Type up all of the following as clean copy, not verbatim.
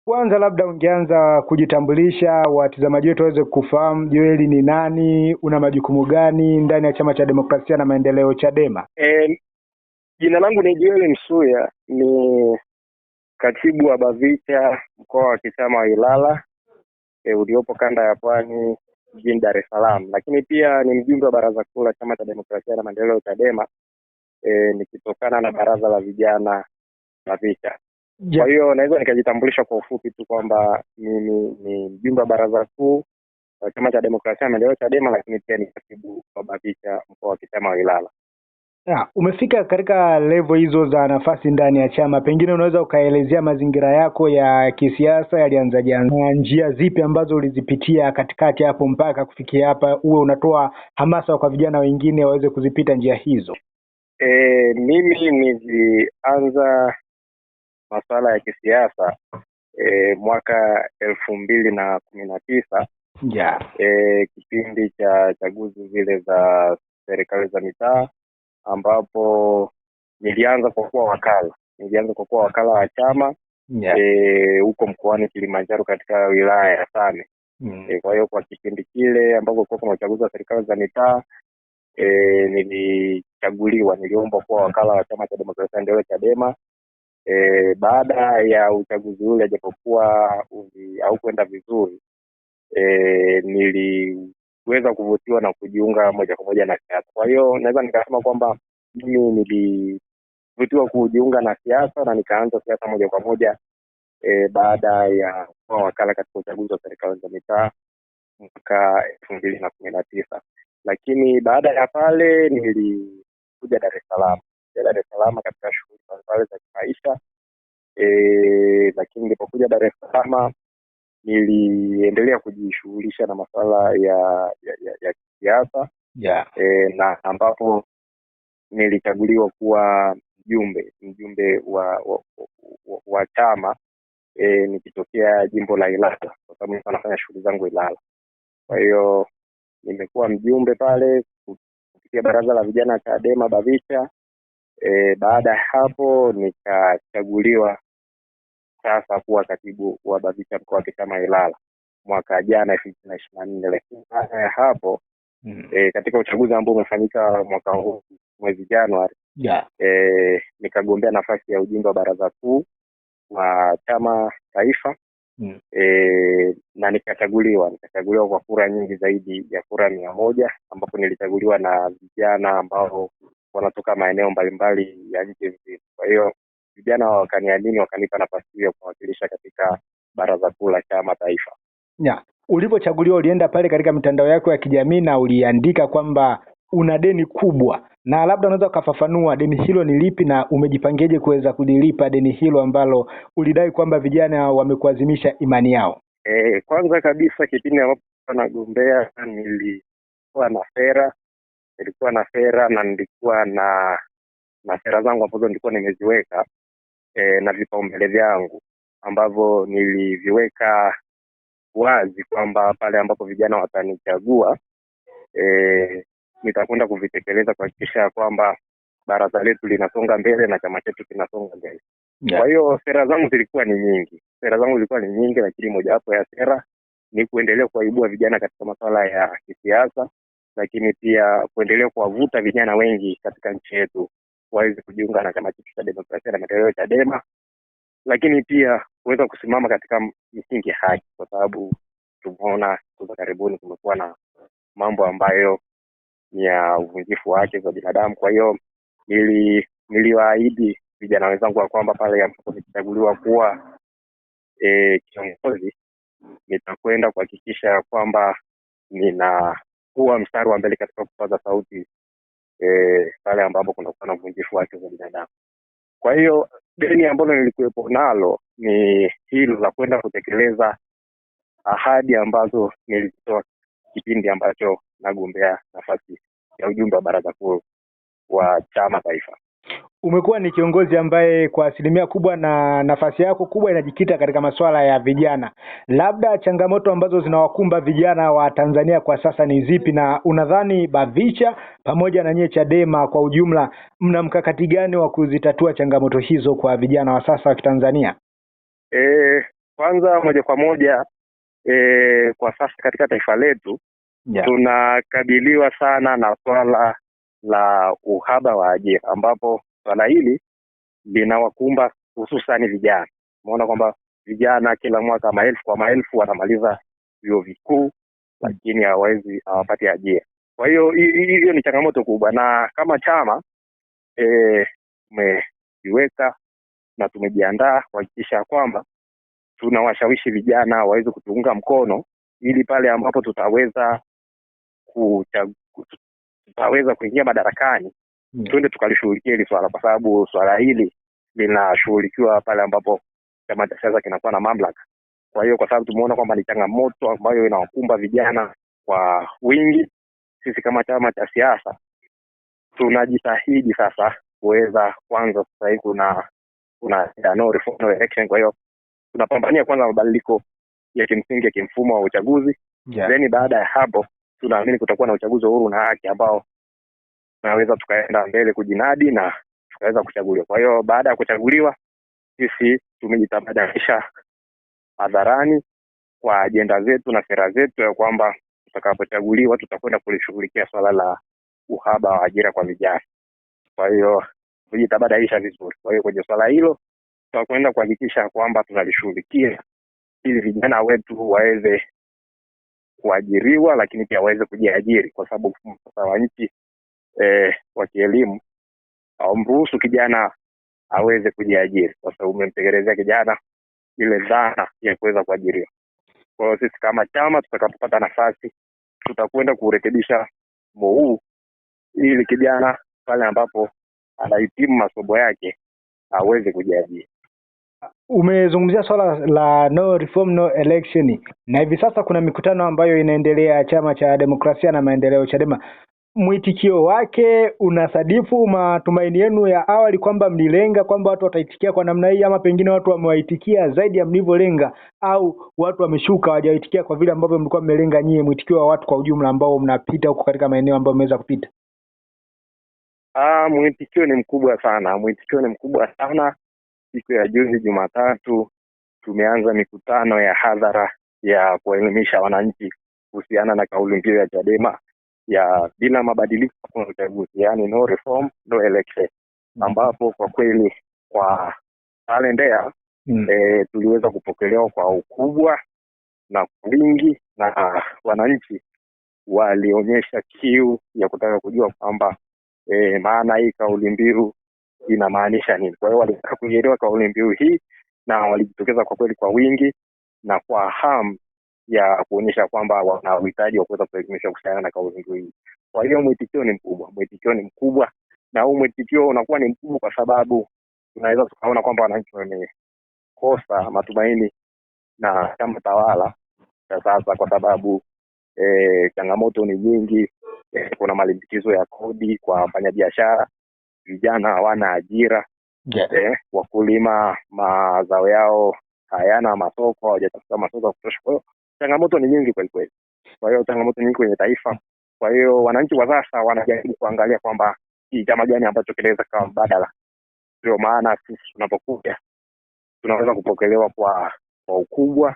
Kwanza labda ungeanza kujitambulisha, watazamaji wetu waweze kufahamu Joel ni nani, una majukumu gani ndani ya Chama cha Demokrasia na Maendeleo Chadema? Jina langu ni Joel Msuya, ni katibu wa BAVICHA mkoa wa Kisama wa Ilala uliopo kanda ya Pwani jijini Dar es Salaam, lakini pia ni mjumbe wa baraza kuu la Chama cha Demokrasia na Maendeleo Chadema nikitokana na baraza la vijana BAVICHA. Kwa hiyo naweza nikajitambulisha kwa ufupi tu kwamba mimi ni mjumbe wa baraza kuu wa Chama cha Demokrasia na Maendeleo Chadema, lakini pia ni katibu wa BAVICHA mkoa wa Kisama wa Ilala. Umefika katika level hizo za nafasi ndani ya chama, pengine unaweza ukaelezea mazingira yako ya kisiasa yalianzaje, na njia zipi ambazo ulizipitia katikati hapo mpaka kufikia hapa, uwe unatoa hamasa kwa vijana wengine waweze kuzipita njia hizo? Mimi nilianza masuala ya kisiasa mwaka 2019 kipindi cha chaguzi zile za serikali za mitaa, ambapo nilianza kwa kuwa wakala wa chama huko mkoani Kilimanjaro katika wilaya ya Same. Kwa hiyo kwa kipindi kile ambapo kulikuwa kuna uchaguzi wa serikali za mitaa niliomba kuwa wakala wa Chama cha Demokrasia na Maendeleo Chadema. Baada ya uchaguzi ule, japokuwa haukwenda vizuri, niliweza kuvutiwa na kujiunga moja kwa moja na siasa. Kwa hiyo naweza nikasema kwamba mimi nilivutiwa kujiunga na siasa na nikaanza siasa moja kwa moja baada ya kuwa wakala katika uchaguzi wa serikali za mitaa mwaka 2019. Lakini baada ya pale nilikuja Dar es Salaam katika shughuli mbalimbali za kimaisha. Lakini nilipokuja Dar es Salaam niliendelea kujishughulisha na masuala ya kisiasa na ambapo nilichaguliwa kuwa mjumbe wa chama nikitokea jimbo la Ilala, kwa sababu nilikuwa nafanya shughuli zangu Ilala. Kwa hiyo nimekuwa mjumbe pale kupitia baraza la vijana Chadema BAVICHA. Baada ya hapo nikachaguliwa sasa kuwa katibu wa BAVICHA mkoa wa Kisama Ilala mwaka jana 2024. Lakini baada ya hapo katika uchaguzi ambao umefanyika mwaka huu mwezi Januari nikagombea nafasi ya ujumbe wa baraza kuu wa chama taifa na nikachaguliwa kwa kura nyingi zaidi ya kura 100, ambapo nilichaguliwa na vijana ambao wanatoka maeneo mbalimbali ya nchi nzima. Kwa hiyo vijana wakaniamini, wakanipa nafasi hiyo kuwakilisha katika baraza kuu la chama taifa. Ulipochaguliwa ulienda pale katika mitandao yako ya kijamii na uliandika kwamba una deni kubwa, na labda unaweza ukafafanua deni hilo ni lipi na umejipangeje kuweza kulilipa deni hilo ambalo ulidai kwamba vijana wamekuazimisha imani yao? Kwanza kabisa kipindi ambapo nagombea nilikuwa na sera na nilikuwa na sera zangu ambazo nilikuwa nimeziweka na vipaumbele vyangu ambavyo niliviweka wazi kwamba pale ambapo vijana watanichagua nitakwenda kuvitekeleza kuhakikisha kwamba baraza letu linasonga mbele na chama chetu kinasonga mbele. Kwa hiyo sera zangu zilikuwa ni nyingi, lakini mojawapo ya sera ni kuendelea kuwaibua vijana katika masuala ya kisiasa, lakini pia kuendelea kuwavuta vijana wengi katika nchi yetu waweze kujiunga na chama chetu cha Demokrasia na Maendeleo Chadema, lakini pia kuweza kusimama katika misingi ya haki, kwa sababu tumeona kwa karibuni kumekuwa na mambo ambayo ni ya uvunjifu wa haki za binadamu. Kwa hiyo niliwaahidi vijana wenzangu kwamba pale ambapo nikichaguliwa kuwa kiongozi nitakwenda kuhakikisha kwamba ninakuwa mstari wa mbele katika kupaza sauti pale ambapo kunakuwa na uvunjifu wa haki za binadamu. Kwa hiyo deni ambalo nilikuwepo nalo ni hilo la kwenda kutekeleza ahadi ambazo nilitoa kipindi ambacho nagombea nafasi ya ujumbe wa baraza kuu wa chama taifa. Umekuwa ni kiongozi ambaye kwa asilimia kubwa na nafasi yako kubwa inajikita katika masuala ya vijana. Labda changamoto ambazo zinawakumba vijana wa Tanzania kwa sasa ni zipi, na unadhani BAVICHA pamoja na nyie Chadema kwa ujumla mna mkakati gani wa kuzitatua changamoto hizo kwa vijana wa sasa wa Kitanzania? Kwanza moja kwa moja kwa sasa katika taifa letu tunakabiliwa sana na swala la uhaba wa ajira, ambapo swala hili linawakumba hususani vijana. Umeona kwamba vijana kila mwaka maelfu kwa maelfu wanamaliza vyuo vikuu lakini hawapati ajira. Kwa hiyo hiyo ni changamoto kubwa, na kama chama tumejiweka na tumejiandaa kuhakikisha kwamba tunawashawishi vijana waweze kutuunga mkono, ili pale ambapo tutaweza kuingia madarakani twende tukalishughulikia hili swala, kwa sababu swala hili linashughulikiwa pale ambapo chama cha siasa kinakuwa na mamlaka. Kwa hiyo kwa sababu tumeona kwamba ni changamoto ambayo inawakumba vijana kwa wingi, sisi kama chama cha siasa tunajitahidi sasa kuweza kwanza, sasa hivi kuna no reform no election. Kwa hiyo tunapambania kwanza mabadiliko ya kimsingi ya kimfumo wa uchaguzi. Then baada ya hapo tunaamini kutakuwa na uchaguzi huru na haki ambao tunaweza tukaenda mbele kujinadi na tukaweza kuchaguliwa. Kwa hiyo baada ya kuchaguliwa sisi tumejitabadilisha hadharani kwa ajenda zetu na sera zetu ya kwamba tutakapochaguliwa tutakwenda kulishughulikia swala la uhaba wa ajira kwa vijana. Kwa hiyo tumejitabadilisha vizuri. Kwa hiyo kwenye swala hilo tutakwenda kuhakikisha kwamba tunalishughulikia ili vijana wetu waweze kuajiriwa, lakini pia waweze kujiajiri, kwa sababu mfumo wa nchi wa kielimu haumruhusu kijana aweze kujiajiri, kwa sababu umemtekelezea kijana ile dhana ya kuweza kuajiriwa. Kwa hiyo sisi kama chama tutakapopata nafasi tutakwenda kurekebisha mfumo huu ili kijana pale ambapo anahitimu masomo yake aweze kujiajiri. Umezungumzia swala la no reform no election, na hivi sasa kuna mikutano ambayo inaendelea Chama cha Demokrasia na Maendeleo, Chadema. Mwitikio wake unasadifu matumaini yenu ya awali kwamba mlilenga kwamba watu wataitikia kwa namna hii, ama pengine watu wamewaitikia zaidi ya mlivyolenga, au watu wameshuka hawajaitikia kwa vile ambavyo mlikuwa mmelenga nyie? Mwitikio wa watu kwa ujumla ambao mnapita huko katika maeneo ambayo mmeweza kupita. Mwitikio ni mkubwa sana. Siku ya juzi Jumatatu tumeanza mikutano ya hadhara ya kuelimisha wananchi kuhusiana na kauli mbiu ya Chadema ya bila mabadiliko hakuna uchaguzi, yani no reform no election, ambapo kwa kweli kwa pale Mbeya tuliweza kupokelewa kwa ukubwa na wingi, na wananchi walionyesha kiu ya kutaka kujua kwamba maana hii kauli mbiu inamaanisha nini. Kwa hiyo walitaka kuielewa kauli mbiu hii na walijitokeza kwa kweli kwa wingi na kwa hamu ya kuonyesha kwamba wana uhitaji wa kuweza kuelimisha kuhusiana na kauli mbiu hii. Kwa hiyo mwitikio ni mkubwa, na huu mwitikio unakuwa ni mkubwa kwa sababu tunaweza tukaona kwamba wananchi wamekosa matumaini na chama tawala sasa, kwa sababu changamoto ni nyingi. Kuna malimbikizo ya kodi kwa wafanyabiashara, vijana hawana ajira, wakulima mazao yao hayana masoko, hawajatafuta masoko ya kutosha. Kwa hiyo changamoto ni nyingi kweli kweli. Kwa hiyo changamoto nyingi kwenye taifa. Kwa hiyo wananchi wa sasa wanajaribu kuangalia kwamba hii chama gani ambacho kinaweza kama mbadala. Ndio maana sisi tunapokuja tunaweza kupokelewa kwa ukubwa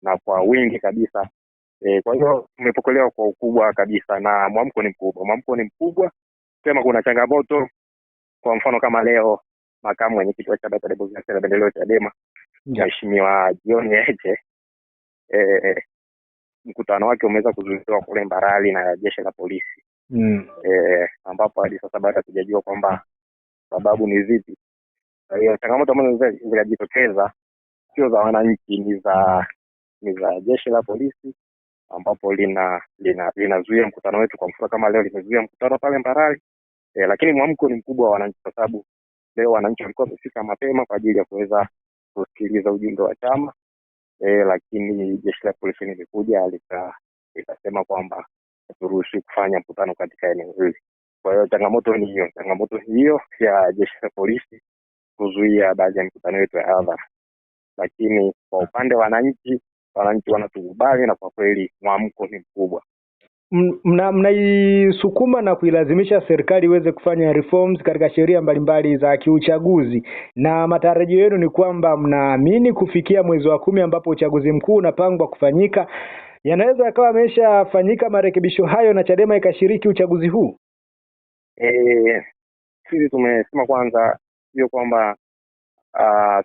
na kwa wingi kabisa. Kwa hiyo tumepokelewa kwa ukubwa kabisa na mwamko ni mkubwa. Sema kuna changamoto, kwa mfano kama leo makamu mwenyekiti wa Chama cha Demokrasia na Maendeleo Chadema Mheshimiwa John Heche mkutano wake umeweza kuzuiliwa kule Mbarali na jeshi la polisi. Ambapo hadi sasa bado hatujajua kwamba sababu ni zipi. Kwa hiyo changamoto ambazo zinajitokeza sio za wananchi, ni za jeshi la polisi, ambapo linazuia mkutano wetu. Kwa mfano kama leo limezuia mkutano pale Mbarali. Lakini mwamko ni mkubwa wa wananchi, kwa sababu leo wananchi walikuwa wamefika mapema kwa ajili ya kuweza kusikiliza ujumbe wa chama. Lakini jeshi la polisi lilikuja likasema kwamba haturuhusiwi kufanya mkutano katika eneo hili. Kwa hiyo changamoto hiyo ya jeshi la polisi kuzuia baadhi ya mikutano yetu ya hadhara. Lakini kwa upande wa wananchi wanatukubali, na kwa kweli mwamko ni mkubwa. mnaisukuma na kuilazimisha serikali iweze kufanya reforms katika sheria mbalimbali za kiuchaguzi, na matarajio yenu ni kwamba mnaamini kufikia mwezi wa 10 ambapo uchaguzi mkuu unapangwa kufanyika, yanaweza yakawa yameshafanyika marekebisho hayo na Chadema ikashiriki uchaguzi huu? Sisi tumesema kwanza sio kwamba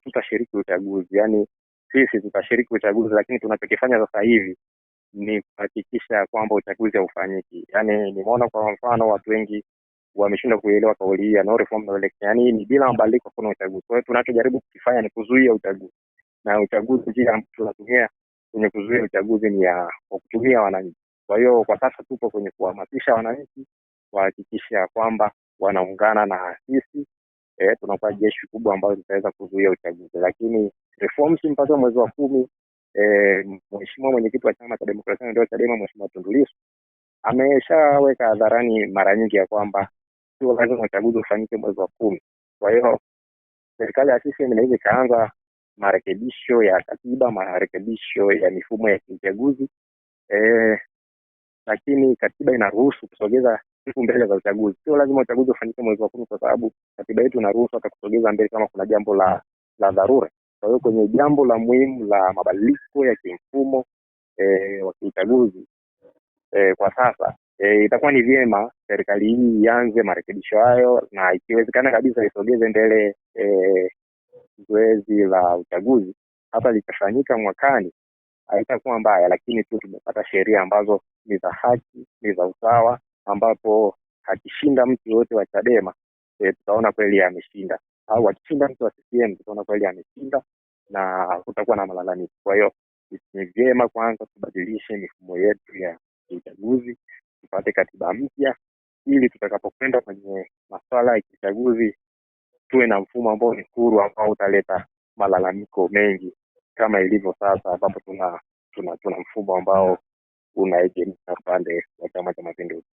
tutashiriki uchaguzi, yani sisi tutashiriki uchaguzi, lakini tunachokifanya sasa hivi ni kuhakikisha kwamba uchaguzi haufanyiki. Yani nimeona kwa mfano watu wengi wameshindwa kuelewa kauli hii ya no reform no election, yani ni bila mabadiliko kuna uchaguzi. Kwa hiyo tunachojaribu kukifanya ni kuzuia uchaguzi, na uchaguzi njia ambayo tunatumia kwenye kuzuia uchaguzi ni kwa kutumia wananchi. Kwa hiyo kwa sasa tupo kwenye kuhamasisha wananchi kuhakikisha kwamba wanaungana na sisi, tunakuwa jeshi kubwa ambalo litaweza kuzuia uchaguzi. Lakini reforms mpaka mwezi wa 10, Mheshimiwa mwenyekiti wa Chama cha Demokrasia na Maendeleo Chadema, Mheshimiwa Tundu Lissu ameshaweka hadharani mara nyingi ya kwamba sio lazima uchaguzi ufanyike mwezi wa 10. Kwa hiyo serikali ya CCM inaweza ikaanza marekebisho ya katiba, marekebisho ya mifumo ya uchaguzi, lakini katiba inaruhusu kusogeza siku mbele za uchaguzi. Sio lazima uchaguzi ufanyike mwezi wa 10, kwa sababu katiba yetu inaruhusu hata kusogeza mbele kama kuna jambo la dharura. Kwa hiyo kwenye jambo la muhimu la mabadiliko ya kimfumo wa uchaguzi, kwa sasa itakuwa ni vyema serikali hii ianze marekebisho hayo, na ikiwezekana kabisa isogeze mbele zoezi la uchaguzi. Hata likafanyika mwakani haitakuwa mbaya, lakini tu tumepata sheria ambazo ni za haki, ni za usawa, ambapo akishinda mtu yote wa Chadema tutaona kweli ameshinda, au akishinda mtu wa CCM tutaona kweli ameshinda na kutakuwa na malalamiko. Kwa hiyo ni vyema kwanza tubadilishe mifumo yetu ya uchaguzi, tupate katiba mpya, ili tutakapokwenda kwenye masuala ya uchaguzi tuwe na mfumo ambao ni huru, ambao utaleta malalamiko mengi kama ilivyo sasa, ambapo tuna mfumo ambao unaegemea upande wa Chama cha Mapinduzi.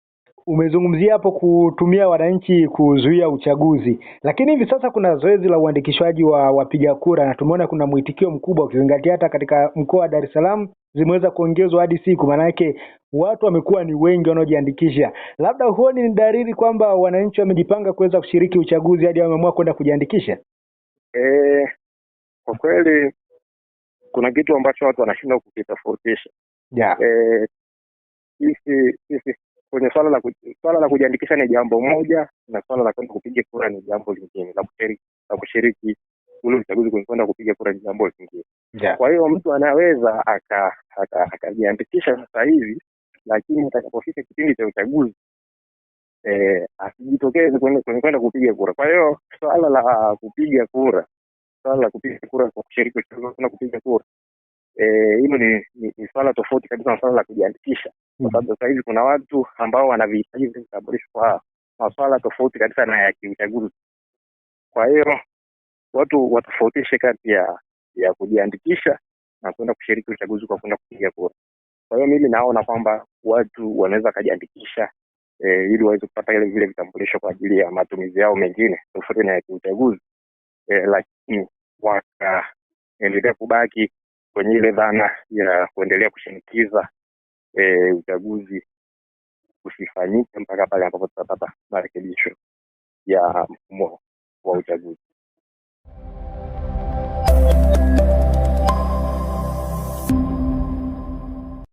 Umezungumzia hapo kutumia wananchi kuzuia uchaguzi, lakini hivi sasa kuna zoezi la uandikishwaji wa wapiga kura, na tumeona kuna mwitikio mkubwa, ukizingatia hata katika mkoa wa Dar es Salaam zimeweza kuongezwa hadi siku. Maana yake watu wamekuwa ni wengi wanaojiandikisha. Labda huoni ni dalili kwamba wananchi wamejipanga kuweza kushiriki uchaguzi hadi wameamua kwenda kujiandikisha? Kwa kweli kuna kitu ambacho watu wanashindwa kukitofautisha. Sisi kwenye swala la kujiandikisha ni jambo moja, na swala la kwenda kupiga kura ni jambo lingine. La kushiriki ule uchaguzi kwenda kupiga kura ni jambo lingine. Kwa hiyo mtu anaweza akajiandikisha sasa hivi, lakini atakapofika kipindi cha uchaguzi asijitokeze kwenda kupiga kura. Kwa hiyo swala la kupiga kura kwa kushiriki kwenda kupiga kura, hilo ni swala tofauti kabisa na swala la kujiandikisha. Kwa sababu sasa hivi kuna watu ambao wanavihitaji vitambulisho kwa masuala tofauti kabisa na ya kiuchaguzi. Kwa hiyo watu watofautishe kati ya kujiandikisha na kwenda kushiriki uchaguzi kwa kwenda kupiga kura. Kwa hiyo mimi naona kwamba watu wanaweza kujiandikisha ili waweze kupata vile vitambulisho kwa ajili ya matumizi yao mengine tofauti na ya kiuchaguzi, lakini wakaendelea kubaki kwenye ile dhana ya kuendelea kushinikiza uchaguzi usifanyike mpaka pale ambapo tutapata marekebisho ya mfumo wa uchaguzi.